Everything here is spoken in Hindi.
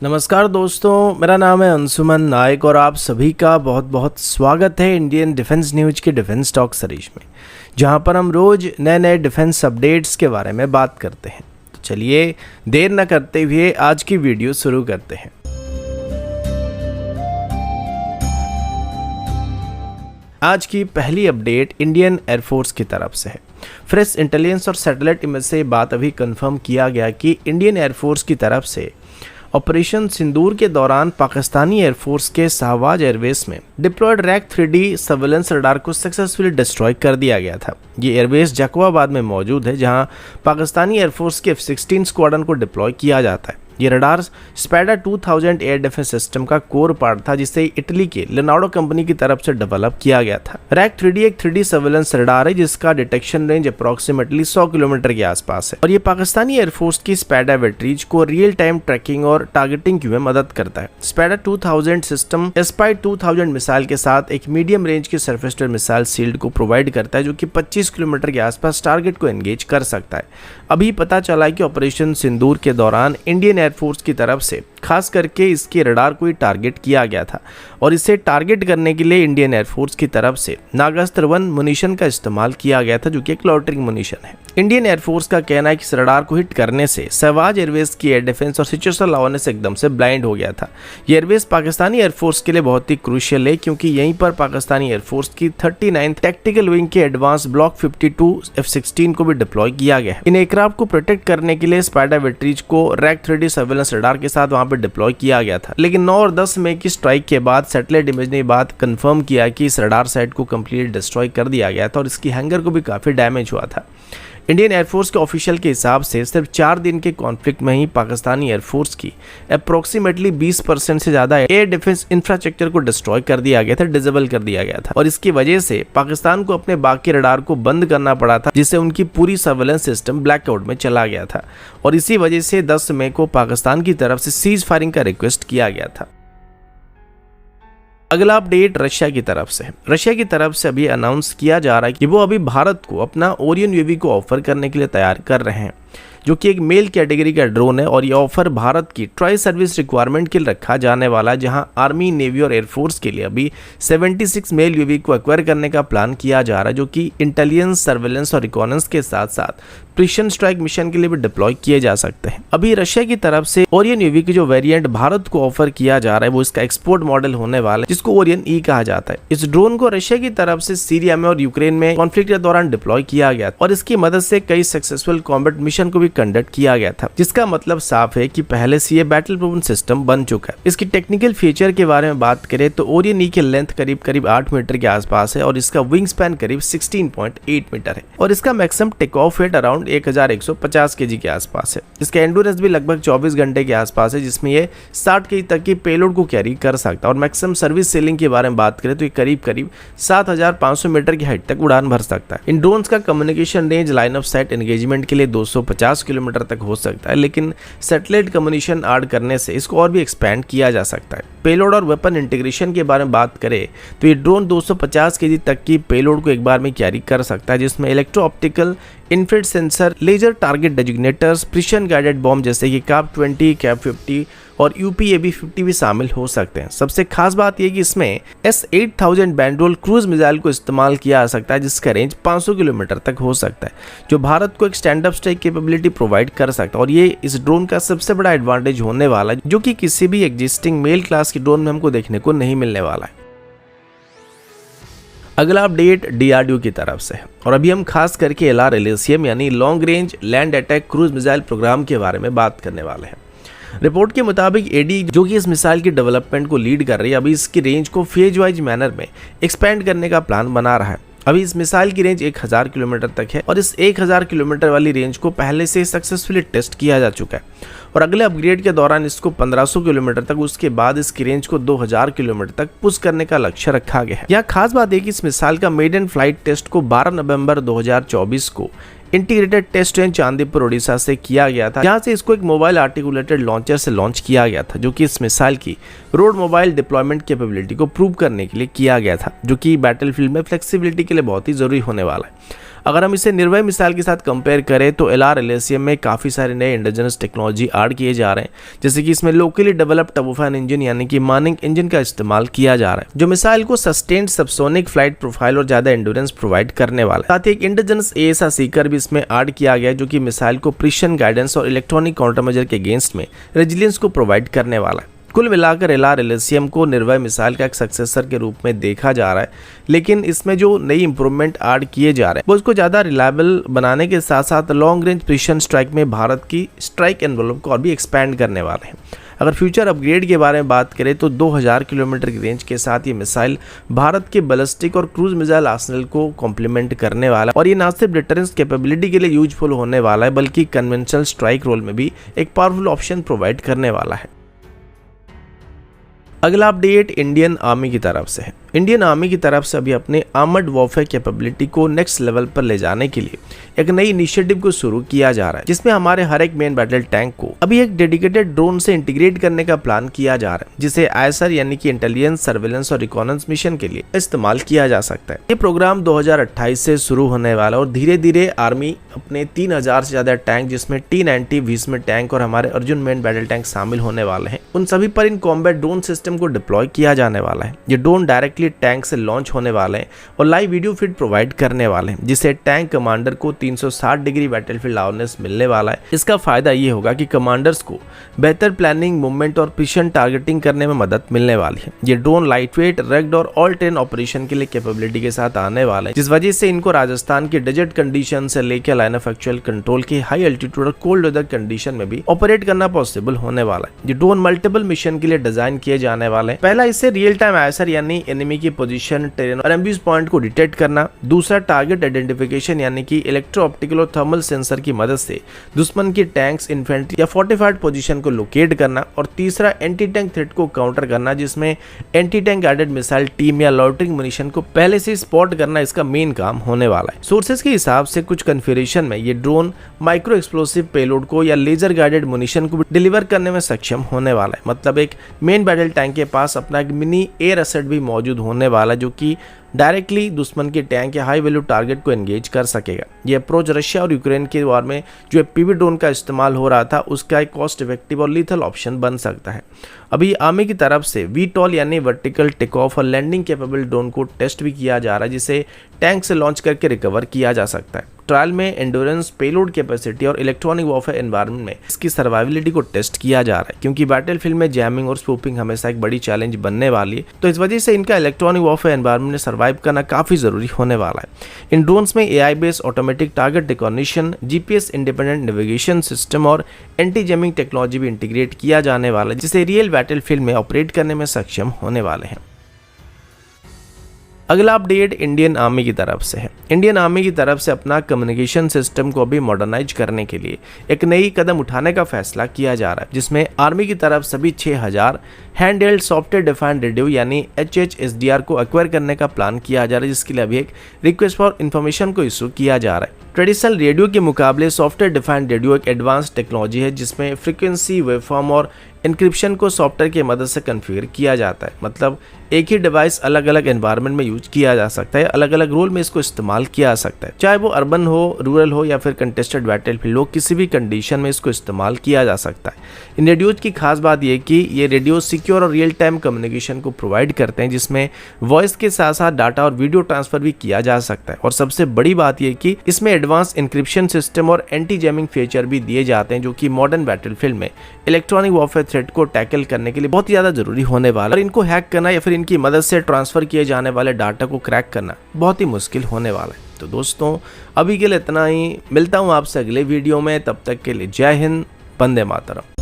नमस्कार दोस्तों, मेरा नाम है अंशुमन नायक और आप सभी का बहुत बहुत स्वागत है इंडियन डिफेंस न्यूज के डिफेंस टॉक सीरीज में, जहां पर हम रोज नए नए डिफेंस अपडेट्स के बारे में बात करते हैं। तो चलिए देर न करते हुए आज की वीडियो शुरू करते हैं। आज की पहली अपडेट इंडियन एयरफोर्स की तरफ से है। फ्रेश इंटेलिजेंस और सैटेलाइट इमेज से बात अभी कंफर्म किया गया कि इंडियन एयरफोर्स की तरफ से ऑपरेशन सिंदूर के दौरान पाकिस्तानी एयरफोर्स के शाहबाज एयरवेस में डिप्लॉयड रैक 3D सर्वेलेंस रडार को सक्सेसफुली डिस्ट्रॉय कर दिया गया था। ये एयरवेस जैकोबाबाद में मौजूद है, जहां पाकिस्तानी एयरफोर्स के F-16 स्क्वाड्रन को डिप्लॉय किया जाता है। ये रडार स्पैडा 2000 एयर डिफेंस सिस्टम का कोर पार्ट था, जिसे इटली के लेनार्डो कंपनी की तरफ से डेवलप किया गया था। रैक 3D एक 3D सर्वेलेंस रडार है जिसका डिटेक्शन रेंज अप्रोक्सीमेटली 100 किलोमीटर के आसपास है और ये पाकिस्तानी एयरफोर्स की स्पैडा बैटरीज को रियल टाइम ट्रैकिंग और टारगेटिंग में मदद करता है। स्पैडा 2000 सिस्टम एस्पाइड 2000 मिसाइल के साथ एक मीडियम रेंज की surface to air missile shield को प्रोवाइड करता है, जो कि 25 किलोमीटर के आसपास टारगेट को एंगेज कर सकता है। अभी पता चला है कि ऑपरेशन सिंदूर के दौरान इंडियन एयरफोर्स की तरफ से खास करके इसके रडार को ही टारगेट किया गया था और इसे टारगेट करने के लिए इंडियन एयरफोर्स की तरफ से नागास्त्र 1 मुनीशन का इस्तेमाल किया गया था, जो कि एक लॉटरिंग मुनीशन है। इंडियन एयरफोर्स का कहना है कि इस रडार को हिट करने से शहबाज एयरवेस की एयर डिफेंस और सिचुएशनल अवेयरनेस एकदम से ब्लाइंड हो गया था। ये एयरवेस पाकिस्तानी एयरफोर्स के लिए बहुत ही क्रूशियल है, क्योंकि यहीं पर पाकिस्तानी एयरफोर्स की 39th टैक्टिकल विंग के एडवांस ब्लॉक 52 F-16 को भी डिप्लॉय किया गया है। इन एयरक्राफ्ट को प्रोटेक्ट करने के लिए स्पैडा बैटरीज को रैक 3D सर्वेलेंस रडार के साथ वहां पर डिप्लॉय किया गया था, लेकिन 9 और 10 मई की स्ट्राइक के बाद सैटेलाइट इमेज ने बात कंफर्म किया कि इस रडार साइट को कंप्लीट डिस्ट्रॉय कर दिया गया था और इसकी हैंगर को भी काफी डैमेज हुआ था। इंडियन एयरफोर्स के ऑफिशियल के हिसाब से सिर्फ 4 दिन के कॉन्फ्लिक्ट में ही पाकिस्तानी एयरफोर्स की अप्रोक्सीमेटली 20% से ज्यादा एयर डिफेंस इंफ्रास्ट्रक्चर को डिस्ट्रॉय कर दिया गया था, डिसेबल कर दिया गया था और इसकी वजह से पाकिस्तान को अपने बाकी रडार को बंद करना पड़ा था, जिससे उनकी पूरी सर्वेलेंस सिस्टम ब्लैकआउट में चला गया था और इसी वजह से 10 मई को पाकिस्तान की तरफ से सीज फायरिंग का रिक्वेस्ट किया गया था। अगला अपडेट रशिया की तरफ से है। रशिया की तरफ से अभी अनाउंस किया जा रहा है कि वो अभी भारत को अपना ओरियन यूएवी को ऑफर करने के लिए तैयार कर रहे हैं, जो कि एक मेल कैटेगरी का ड्रोन है और ये ऑफर भारत की ट्राई सर्विस रिक्वायरमेंट के लिए रखा जाने वाला है, जहां आर्मी, नेवी और एयरफोर्स के लिए अभी 76 मेल यूएवी को एक्वायर करने का प्लान किया जा रहा है, जो कि इंटेलिजेंस, सर्वेलेंस और रिकॉनेंस के साथ साथ प्रिसिशन स्ट्राइक मिशन के लिए भी डिप्लॉय किए जा सकते हैं। अभी रशिया की तरफ से ओरियन यूएवी की जो वेरिएंट भारत को ऑफर किया जा रहा है वो इसका एक्सपोर्ट मॉडल होने वाला है, जिसको ओरियन ई कहा जाता है। इस ड्रोन को रशिया की तरफ से सीरिया में और यूक्रेन में कॉन्फ्लिक्ट के दौरान डिप्लॉय किया गया और इसकी मदद से कई सक्सेसफुल कॉम्बैट मिशन को भी कंडक्ट किया गया था, जिसका मतलब साफ है कि पहले से ये बैटल प्रूवन सिस्टम बन चुका है। इसकी टेक्निकल फीचर के बारे में बात करें तो ओरियन ई की लेंथ करीब 8 मीटर के आसपास है और इसका विंग स्पैन करीब 16.8 मीटर है और इसका maximum take off weight around 1150 kg के आसपास है। इसका एंडोरेंस भी लगभग 24 घंटे के आसपास है, जिसमें ये 60 kg तक की पेलोड को कैरी कर सकता है और मैक्सिमम सर्विस सेलिंग के बारे में बात करें तो ये करीब 7500 मीटर की हाइट तक उड़ान भर सकता है। इन ड्रोन्स का communication range line of site engagement के लिए 250 किलोमीटर तक हो सकता है, लेकिन सैटेलाइट कम्युनिकेशन ऐड करने से इसको और भी एक्सपैंड किया जा सकता है। पेलोड और वेपन इंटीग्रेशन के बारे में बात करें तो ये ड्रोन 250 kg तक की पेलोड को एक बार में कैरी कर सकता है, जिसमें electro optical, infrared sensor, laser target designators, precision guided bomb जैसे कि कैप 20, कैप 50 और UPAV-50 भी शामिल हो सकते हैं। सबसे खास बात यह कि इसमें S-8000 बैंडरोल क्रूज मिसाइल को इस्तेमाल किया जा सकता है, जिसका रेंज 500 किलोमीटर तक हो सकता है, जो भारत को एक stand up strike capability provide कर सकता है और ये इस ड्रोन का सबसे बड़ा एडवांटेज होने वाला है, जो कि किसी भी एग्जिस्टिंग मेल क्लास की ड्रोन में हमको देखने को नहीं मिलने वाला है। अगला अपडेट DRDO की तरफ से है और अभी हम खास करके LR एलिसियम यानी long range land attack cruise missile programme के बारे में बात करने वाले हैं। रिपोर्ट के मुताबिक AD जो कि इस मिसाइल की डेवलपमेंट को लीड कर रही है, अभी इसकी रेंज को फेज वाइज मैनर में एक्सपेंड करने का प्लान बना रहा है। अभी इस मिसाइल की रेंज 1000 किलोमीटर तक है और इस 1000 किलोमीटर वाली रेंज को पहले से सक्सेसफुली टेस्ट किया जा चुका है और अगले अपग्रेड के दौरान इसको 1500 किलोमीटर तक, उसके बाद इसकी रेंज को 2000 किलोमीटर तक पुश करने का लक्ष्य रखा गया है। यह खास बात है कि इस मिसाइल का मेडन फ्लाइट टेस्ट को 12 नवंबर 2024 को integrated test range Chandipur Odisha से किया गया था, जहां से इसको एक मोबाइल आर्टिकुलेटेड लॉन्चर से लॉन्च किया गया था, जो कि इस मिसाइल की रोड मोबाइल डिप्लॉयमेंट कैपेबिलिटी को प्रूव करने के लिए किया गया था, जो कि बैटलफील्ड में फ्लेक्सिबिलिटी के लिए बहुत ही जरूरी होने वाला है। अगर हम इसे निर्भय मिसाइल के साथ कंपेयर करें तो LR-LACM में काफ़ी सारे नए इंडिजिनस टेक्नोलॉजी ऐड किए जा रहे हैं, जैसे कि इसमें लोकली डेवलप्ड टर्बोफैन इंजन यानी कि मार्निंग इंजन का इस्तेमाल किया जा रहा है, जो मिसाइल को सस्टेन्ड सबसोनिक फ्लाइट प्रोफाइल और ज़्यादा एंड्योरेंस प्रोवाइड करने वाला है। साथ ही एक इंडिजिनस AESA सीकर भी इसमें ऐड किया गया है, जो कि मिसाइल को प्रिसिशन गाइडेंस और इलेक्ट्रॉनिक काउंटरमेजर के अगेंस्ट में रेजिलियंस को प्रोवाइड करने वाला है। कुल मिलाकर LR-LACM को निर्भय मिसाइल का एक सक्सेसर के रूप में देखा जा रहा है, लेकिन इसमें जो नई इंप्रूवमेंट ऐड किए जा रहे हैं वो इसको ज़्यादा रिलायबल बनाने के साथ साथ लॉन्ग रेंज प्रिसिशन स्ट्राइक में भारत की स्ट्राइक एनवेलप को और भी एक्सपैंड करने वाले हैं। अगर फ्यूचर अपग्रेड के बारे में बात करें तो 2000 किलोमीटर की रेंज के साथ ये मिसाइल भारत के बैलिस्टिक और क्रूज मिसाइल आर्सेनल को कॉम्प्लीमेंट करने वाला है और ये ना सिर्फ डिटरेंस कैपेबिलिटी के लिए यूजफुल होने वाला है, बल्कि कन्वेंशनल स्ट्राइक रोल में भी एक पावरफुल ऑप्शन प्रोवाइड करने वाला है। अगला अपडेट इंडियन आर्मी की तरफ से है। इंडियन आर्मी की तरफ से अभी अपने आर्मर्ड वॉरफेयर कैपेबिलिटी को नेक्स्ट लेवल पर ले जाने के लिए एक नई इनिशिएटिव को शुरू किया जा रहा है, जिसमें हमारे हर एक मेन बैटल टैंक को अभी एक डेडिकेटेड ड्रोन से इंटीग्रेट करने का प्लान किया जा रहा है, जिसे ISR यानी कि इंटेलिजेंस, सर्वेलेंस और रिकॉनेंस मिशन के लिए इस्तेमाल किया जा सकता है। ये प्रोग्राम 2028 से शुरू होने वाला और धीरे धीरे आर्मी अपने 3000 से ज्यादा टैंक, जिसमें T-90 भीष्म टैंक और हमारे अर्जुन मेन बैटल टैंक शामिल होने वाले हैं, उन सभी पर इन कॉम्बैट ड्रोन सिस्टम को डिप्लॉय किया जाने वाला है। ये ड्रोन डायरेक्टली टैंक से लॉन्च होने वाले हैं और लाइव वीडियो फीड प्रोवाइड करने वाले हैं, जिससे टैंक कमांडर को 360 डिग्री बैटलफील्ड अवेयरनेस मिलने वाला है। इसका फायदा ये होगा कि कमांडर्स को बेहतर प्लानिंग, मूवमेंट और प्रिसिशन टारगेटिंग करने में मदद मिलने वाली है। ये ड्रोन लाइटवेट, रग्ड और ऑल टेरेन ऑपरेशन के लिए कैपेबिलिटी के साथ आने वाले हैं, जिस वजह से इनको राजस्थान की डेजर्ट कंडीशन से लेकर लाइन ऑफ एक्चुअल कंट्रोल के हाई एल्टीट्यूड और कोल्ड वेदर कंडीशन में भी ऑपरेट करना पॉसिबल होने वाला है। ये ड्रोन मल्टीपल मिशन के लिए डिजाइन किए जाने वाले हैं। पहला, इससे रियल टाइम ISR यानी एनिमी की पोजीशन, टेरेन और एम्ब्यूज पॉइंट को डिटेक्ट करना। दूसरा, टारगेट आइडेंटिफिकेशन यानी कि इलेक्ट्रो ऑप्टिकल और थर्मल सेंसर की मदद से दुश्मन की टैंक्स, इन्फेंट्री या फोर्टिफाइड पोजीशन को लोकेट करना। और तीसरा, एंटी टैंक थ्रेट को काउंटर करना, जिसमें anti tank guided missile team या लॉटरिंग मुनिशन को पहले से स्पॉट करना इसका मेन काम होने वाला है। सोर्सेज के हिसाब से कुछ कन्फिगरेशन में ये ड्रोन माइक्रो एक्सप्लोसिव पेलोड को या लेजर गाइडेड मुनिशन को डिलीवर करने में सक्षम होने वाला है। मतलब एक मेन बैटल टैंक के पास अपना एक मिनी एयर एसेट भी मौजूद होने वाला है, जो कि डायरेक्टली दुश्मन के टैंक या हाई वैल्यू टारगेट को एंगेज कर सकेगा। ये अप्रोच रशिया और यूक्रेन के वार में जो FPV ड्रोन का इस्तेमाल हो रहा था, उसका एक कॉस्ट इफेक्टिव और लीथल ऑप्शन बन सकता है। अभी आर्मी की तरफ से VTOL यानी वर्टिकल टेक ऑफ और लैंडिंग कैपेबल ड्रोन को टेस्ट भी किया जा रहा है, जिसे टैंक से लॉन्च करके रिकवर किया जा सकता है। ट्रायल में एंडोरेंस, पेलोड कैपेसिटी और इलेक्ट्रॉनिक वॉरफेयर एनवायरनमेंट में इसकी सर्वाइविलिटी को टेस्ट किया जा रहा है, क्योंकि बैटलफील्ड में जैमिंग और स्पूफिंग हमेशा एक बड़ी चैलेंज बनने वाली है। तो इस वजह से इनका इलेक्ट्रॉनिक वॉरफेयर एनवायरनमेंट में सर्वाइव करना काफी जरूरी होने वाला है। इन ड्रोन्स में AI based automatic target recognition, GPS independent navigation system और एंटी जैमिंग टेक्नोलॉजी भी इंटीग्रेट किया जाने वाला है, जिसे रियल बैटलफील्ड में ऑपरेट करने में सक्षम होने वाले हैं। अगला अपडेट इंडियन आर्मी की तरफ से है। इंडियन आर्मी की तरफ से अपना कम्युनिकेशन सिस्टम को भी मॉडर्नाइज करने के लिए एक नई कदम उठाने का फैसला किया जा रहा है, जिसमें आर्मी की तरफ सभी 6000 hand held software defined radio यानी HHSDR को एक्वायर करने का प्लान किया जा रहा है, जिसके लिए अभी एक रिक्वेस्ट फॉर इन्फॉर्मेशन को इशू किया जा रहा है। ट्रेडिशनल रेडियो के मुकाबले सॉफ्टवेयर डिफाइंड रेडियो एक एडवांस टेक्नोलॉजी है, जिसमें फ्रीक्वेंसी, वेवफॉर्म और इंक्रिप्शन को सॉफ्टवेयर की मदद से कॉन्फ़िगर किया जाता है। मतलब एक ही डिवाइस अलग अलग एनवायरनमेंट में यूज किया जा सकता है, अलग अलग रोल में इसको इस्तेमाल किया जा सकता है, चाहे वो अर्बन हो, रूरल हो या फिर कंटेस्टेड बैटलफील्ड हो, किसी भी कंडीशन में इसको इस्तेमाल किया जा सकता है। इन रेडियोज की खास बात यह कि ये रेडियो सिक्योर और रियल टाइम कम्युनिकेशन को प्रोवाइड करते हैं, जिसमें वॉइस के साथ साथ डाटा और वीडियो ट्रांसफर भी किया जा सकता है। और सबसे बड़ी बात यह कि इसमें एडवांस इंक्रिप्शन सिस्टम और एंटी जैमिंग फीचर भी दिए जाते हैं, जो कि मॉडर्न बैटलफील्ड में इलेक्ट्रॉनिक वॉरफेयर थ्रेट को टैकल करने के लिए बहुत ज़्यादा जरूरी होने वाला है। और इनको हैक करना या फिर इनकी मदद से ट्रांसफर किए जाने वाले डाटा को क्रैक करना बहुत ही मुश्किल होने वाला है। तो दोस्तों, अभी के लिए इतना ही। मिलता हूँ आपसे अगले वीडियो में, तब तक के लिए जय हिंद, वंदे मातरम।